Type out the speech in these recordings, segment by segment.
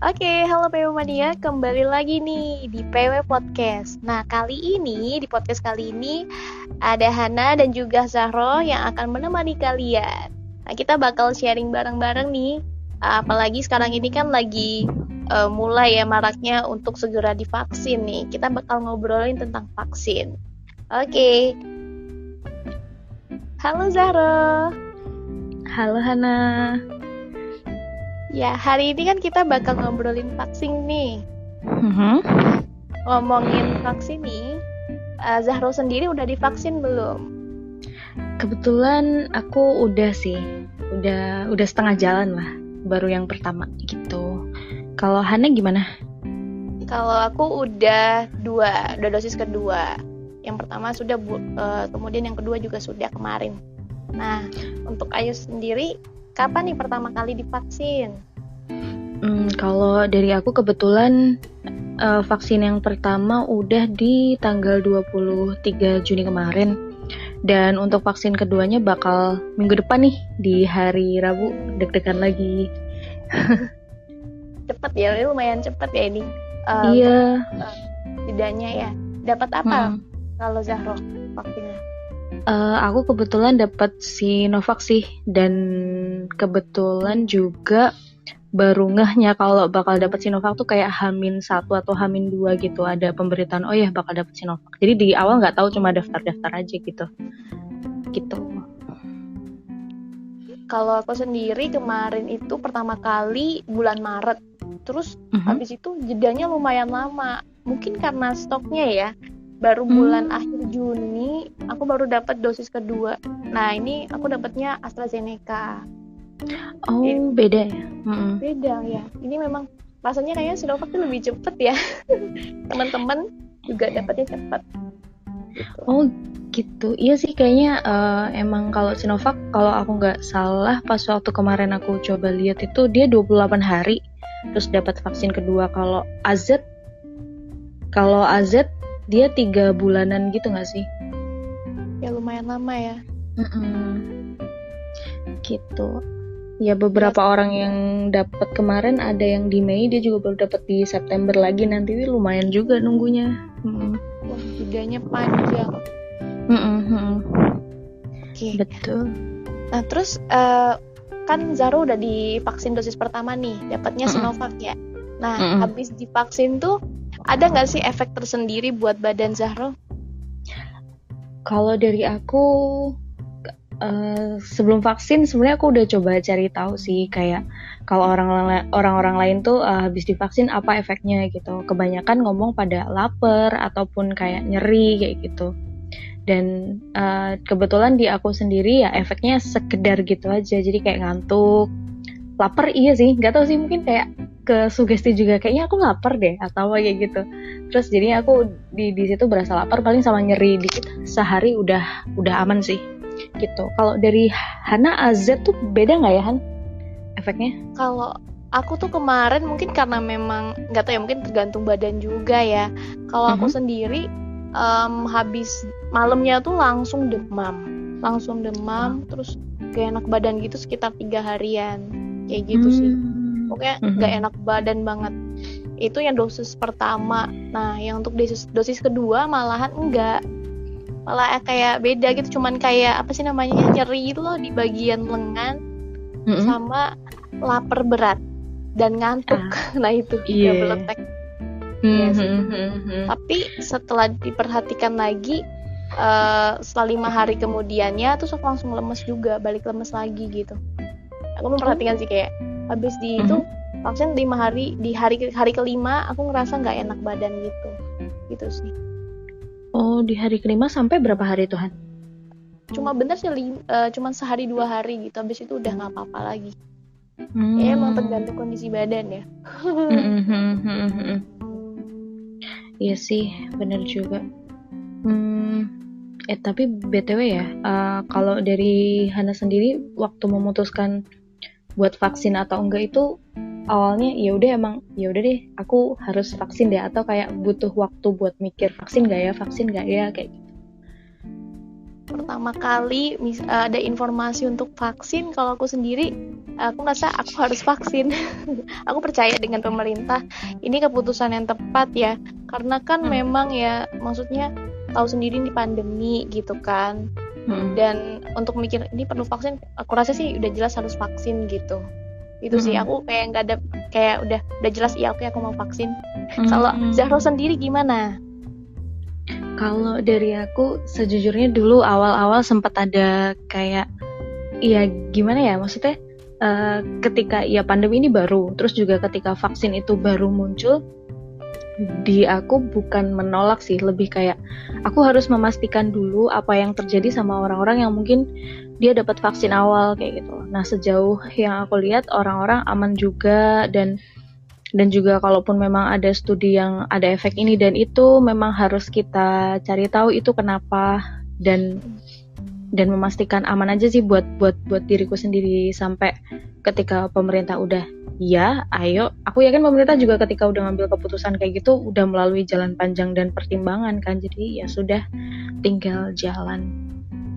Oke, halo PW Mania, kembali lagi nih di PW Podcast. Nah, di podcast kali ini ada Hana dan juga Zahro yang akan menemani kalian. Nah, kita bakal sharing bareng-bareng nih. Apalagi sekarang ini kan lagi mulai ya maraknya untuk segera divaksin nih. Kita bakal ngobrolin tentang vaksin. Oke, halo Zahro. Halo Hana. Ya, hari ini kan kita bakal ngobrolin vaksin nih. Mhm. Ngomongin vaksin nih, Zahro sendiri udah divaksin belum? Kebetulan aku udah sih, udah setengah jalan lah, baru yang pertama gitu. Kalau Hana gimana? Kalau aku udah udah dosis kedua. Yang pertama sudah kemudian yang kedua juga sudah kemarin. Nah, untuk Ayu sendiri, kapan nih pertama kali divaksin? Kalau dari aku kebetulan vaksin yang pertama udah di tanggal 23 Juni kemarin. Dan untuk vaksin keduanya bakal minggu depan nih, di hari Rabu, deg-degan lagi. Cepet ya, lumayan cepet ya ini. Iya. Jedanya ya. Dapat apa kalau Zahro vaksinnya? Aku kebetulan dapat Sinovac sih, dan kebetulan juga baru ngehnya kalau bakal dapat Sinovac tuh kayak H-1 atau H-2 gitu, ada pemberitaan oh ya bakal dapat Sinovac. Jadi di awal nggak tahu, cuma daftar-daftar aja gitu. Kalau aku sendiri kemarin itu pertama kali bulan Maret. Terus habis itu jedanya lumayan lama. Mungkin karena stoknya ya. Baru bulan akhir Juni aku baru dapat dosis kedua. Nah, ini aku dapatnya AstraZeneca. Oh, beda ya? Beda ya. Ini memang rasanya kayaknya Sinovac tuh lebih cepet ya. Teman-teman juga dapatnya cepet. Gitu. Oh gitu, iya sih kayaknya emang kalau Sinovac, kalau aku nggak salah pas waktu kemarin aku coba lihat itu dia 28 hari terus dapat vaksin kedua. Kalau AZ dia 3 bulanan gitu nggak sih? Ya lumayan lama ya. Gitu. Ya beberapa orang yang dapat kemarin ada yang di Mei, dia juga baru dapat di September lagi, nanti lumayan juga nunggunya. Wah, jedanya panjang. Okay. Betul. Nah terus kan Zahro udah divaksin dosis pertama nih, dapatnya Sinovac ya. Nah habis divaksin tuh ada nggak sih efek tersendiri buat badan Zahro? Kalau dari aku sebelum vaksin sebenarnya aku udah coba cari tahu sih, kayak kalau orang-orang lain tuh habis divaksin apa efeknya gitu. Kebanyakan ngomong pada lapar ataupun kayak nyeri kayak gitu. Dan kebetulan di aku sendiri ya efeknya sekedar gitu aja, jadi kayak ngantuk, lapar iya sih, nggak tahu sih, mungkin kayak ke sugesti juga, kayaknya aku lapar deh atau apa kayak gitu. Terus jadinya aku di situ berasa lapar paling sama nyeri dikit, sehari udah aman sih gitu. Kalau dari Hana, AZ tuh beda nggak ya Han efeknya? Kalau aku tuh kemarin mungkin karena memang nggak tahu ya, mungkin tergantung badan juga ya. Kalau aku sendiri habis malamnya tuh langsung demam, terus gak enak badan gitu sekitar 3 harian kayak gitu sih. Pokoknya gak enak badan banget. Itu yang dosis pertama. Nah, yang untuk dosis kedua malahan enggak. Malah kayak beda gitu, cuman kayak apa sih namanya, nyeri itu loh di bagian lengan, sama lapar berat dan ngantuk. Nah itu yang beletek. Yes. Tapi setelah diperhatikan lagi, setelah 5 hari kemudiannya terus aku langsung lemes juga, balik lemes lagi gitu. Aku memperhatikan sih kayak habis itu vaksin 5 hari, di hari kelima aku ngerasa nggak enak badan gitu sih. Oh, di hari kelima sampai berapa hari Tuhan? Cuma bener sih cuma sehari 2 hari gitu, habis itu udah nggak apa-apa lagi. Ya emang tergantung kondisi badan ya. Iya sih, bener juga. Tapi BTW ya, kalau dari Hana sendiri waktu memutuskan buat vaksin atau enggak itu awalnya ya udah deh aku harus vaksin deh, atau kayak butuh waktu buat mikir vaksin nggak ya kayak gitu? pertama kali ada informasi untuk vaksin, kalau aku sendiri aku ngerasa aku harus vaksin. Aku percaya dengan pemerintah, ini keputusan yang tepat ya, karena kan memang ya, maksudnya tahu sendiri ini pandemi gitu kan, dan untuk mikir ini perlu vaksin, aku rasa sih udah jelas harus vaksin gitu. Itu sih, aku kayak nggak ada, kayak udah jelas iya oke aku mau vaksin. Kalau Zahro sendiri gimana? Kalau dari aku sejujurnya dulu awal-awal sempat ada kayak ya gimana ya, maksudnya ketika ya pandemi ini baru, terus juga ketika vaksin itu baru muncul, di aku bukan menolak sih, lebih kayak aku harus memastikan dulu apa yang terjadi sama orang-orang yang mungkin dia dapat vaksin awal kayak gitu. Nah, sejauh yang aku lihat orang-orang aman juga, dan juga kalaupun memang ada studi yang ada efek ini dan itu, memang harus kita cari tahu itu kenapa, dan memastikan aman aja sih buat diriku sendiri, sampai ketika pemerintah udah ya ayo, aku yakin pemerintah juga ketika udah ngambil keputusan kayak gitu udah melalui jalan panjang dan pertimbangan kan, jadi ya sudah tinggal jalan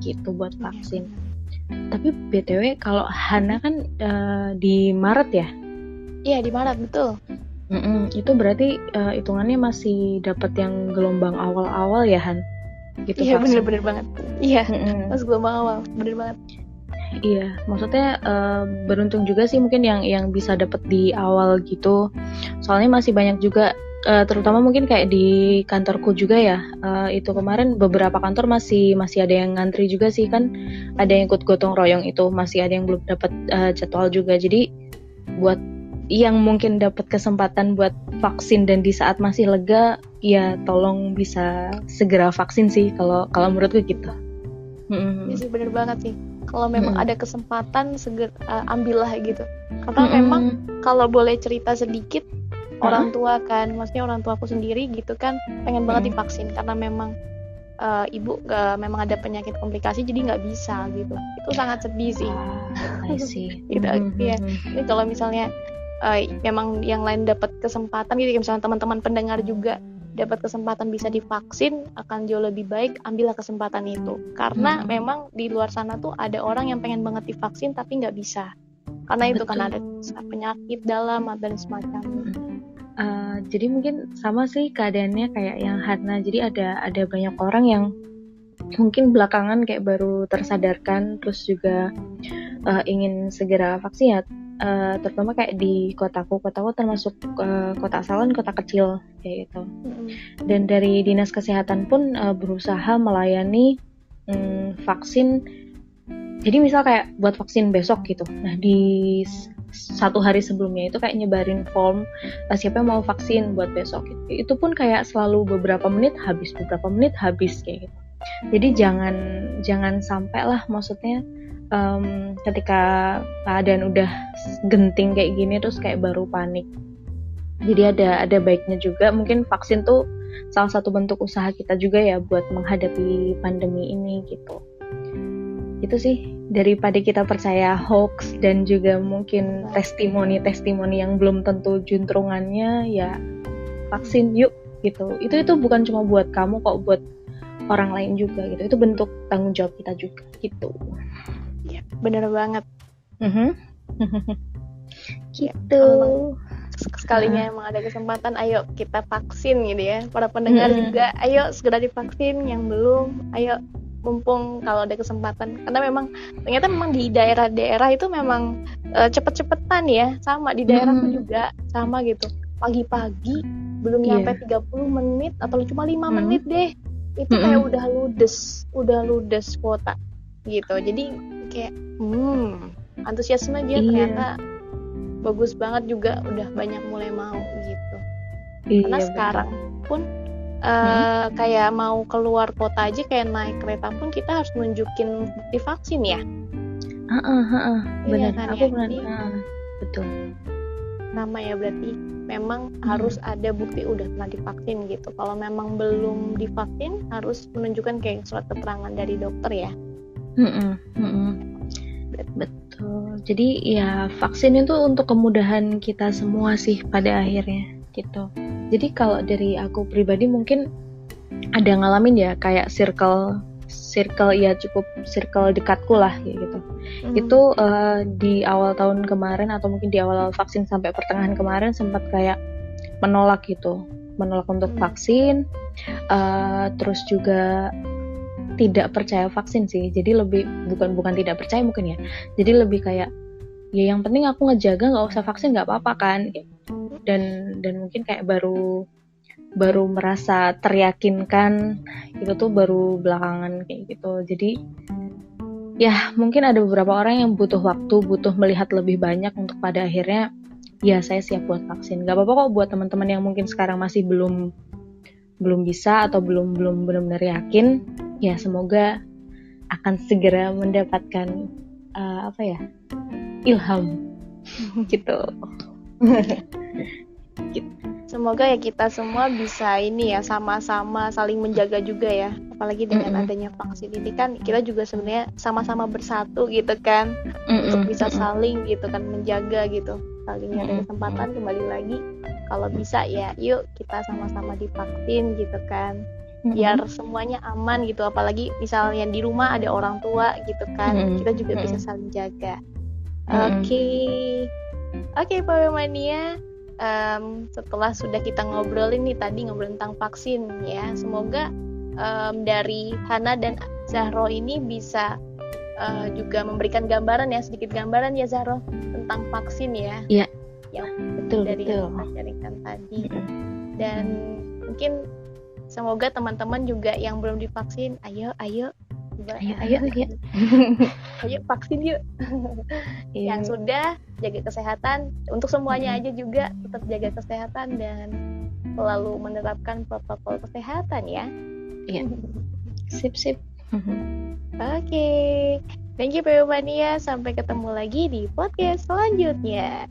gitu buat vaksin. Tapi BTW kalau Hana kan di Maret ya? Iya, di Maret, betul. Itu berarti hitungannya masih dapat yang gelombang awal-awal ya, Han? Gitu. Iya, bener banget. Iya, pas gelombang awal, bener banget. Iya, maksudnya beruntung juga sih mungkin yang bisa dapat di awal gitu. Soalnya masih banyak juga, terutama mungkin kayak di kantorku juga ya, itu kemarin beberapa kantor masih ada yang ngantri juga sih kan, ada yang ikut gotong royong itu, masih ada yang belum dapat jadwal juga. Jadi buat yang mungkin dapat kesempatan buat vaksin dan di saat masih lega, ya tolong bisa segera vaksin sih kalau menurutku gitu. Iya sih, bener banget sih. Kalau memang ada kesempatan ambillah gitu. Karena memang kalau boleh cerita sedikit, orang tua kan, maksudnya orang tuaku sendiri gitu kan, pengen banget divaksin karena memang ibu memang ada penyakit komplikasi jadi nggak bisa gitu. Itu sangat sedih sih. I see. Gitu, ya. Ini kalau misalnya memang yang lain dapat kesempatan gitu, misalnya teman-teman pendengar juga dapat kesempatan bisa divaksin, akan jauh lebih baik ambillah kesempatan itu, karena memang di luar sana tuh ada orang yang pengen banget divaksin tapi nggak bisa karena itu kan ada penyakit dalam dan semacamnya. Jadi mungkin sama sih keadaannya kayak yang Hana, jadi ada banyak orang yang mungkin belakangan kayak baru tersadarkan, terus juga ingin segera vaksin ya. Terutama kayak di kotaku termasuk kota asalan, kota kecil kayak gitu. Dan dari dinas kesehatan pun berusaha melayani vaksin. Jadi misal kayak buat vaksin besok gitu, nah di 1 hari sebelumnya itu kayak nyebarin form siapa yang mau vaksin buat besok gitu. Itu pun kayak selalu beberapa menit habis kayak gitu. Jadi jangan sampai lah, maksudnya ketika keadaan udah genting kayak gini terus kayak baru panik. Jadi ada baiknya juga mungkin vaksin tuh salah satu bentuk usaha kita juga ya buat menghadapi pandemi ini gitu. Itu sih, daripada kita percaya hoax dan juga mungkin testimoni yang belum tentu juntrungannya, ya vaksin yuk gitu. Itu bukan cuma buat kamu kok, buat orang lain juga gitu. Itu bentuk tanggung jawab kita juga gitu. Iya, bener banget. Gitu. Sekalinya emang ada kesempatan, ayo kita vaksin gitu ya. Para pendengar juga, ayo segera divaksin. Yang belum, ayo mumpung kalau ada kesempatan. Karena memang ternyata memang di daerah-daerah itu memang cepet-cepetan ya. Sama di daerahku juga sama gitu. Pagi-pagi belum nyampe 30 menit atau cuma 5 menit deh, itu kayak udah ludes kuota gitu. Jadi kayak antusiasme dia ternyata bagus banget juga, udah banyak mulai mau gitu. Karena sekarang pun kayak mau keluar kota aja, kayak naik kereta pun kita harus nunjukin bukti vaksin ya. Benar, kan, aku ya? Betul. Nama ya, berarti memang harus ada bukti udah pernah divaksin gitu. Kalau memang belum divaksin harus menunjukkan kayak surat keterangan dari dokter ya. Betul. Jadi ya vaksin itu untuk kemudahan kita semua sih pada akhirnya gitu. Jadi kalau dari aku pribadi mungkin ada ngalamin ya kayak circle cukup circle dekatku lah kayak gitu. Itu di awal tahun kemarin atau mungkin di awal vaksin sampai pertengahan kemarin sempat kayak menolak untuk vaksin, terus juga tidak percaya vaksin sih. Jadi lebih bukan tidak percaya mungkin ya. Jadi lebih kayak ya yang penting aku ngejaga, nggak usah vaksin nggak apa-apa kan. Dan mungkin kayak baru merasa teryakinkan itu tuh baru belakangan kayak gitu. Jadi ya mungkin ada beberapa orang yang butuh waktu, butuh melihat lebih banyak untuk pada akhirnya ya saya siap buat vaksin. Gak apa-apa kok buat teman-teman yang mungkin sekarang masih belum bisa atau belum benar-benar yakin, ya semoga akan segera mendapatkan ilham gitu. Semoga ya kita semua bisa ini ya sama-sama saling menjaga juga ya, apalagi dengan adanya vaksin ini kan kita juga sebenarnya sama-sama bersatu gitu kan, untuk bisa saling gitu kan menjaga gitu, saling ada kesempatan kembali lagi kalau bisa ya yuk kita sama-sama divaksin gitu kan, biar semuanya aman gitu, apalagi misalnya di rumah ada orang tua gitu kan, kita juga bisa saling jaga. Oke, Pawemania. Setelah sudah kita ngobrolin nih tadi tentang vaksin ya, semoga dari Hana dan Zahro ini bisa juga memberikan sedikit gambaran ya Zahro tentang vaksin ya. Iya. Yang betul. Yang kita carikan tadi. Dan mungkin semoga teman-teman juga yang belum divaksin, ayo vaksin yuk. Yang sudah, jaga kesehatan, untuk semuanya aja juga tetap jaga kesehatan dan selalu menerapkan protokol kesehatan ya. Iya. Sip. Oke. Thank you Pawemania, sampai ketemu lagi di podcast selanjutnya.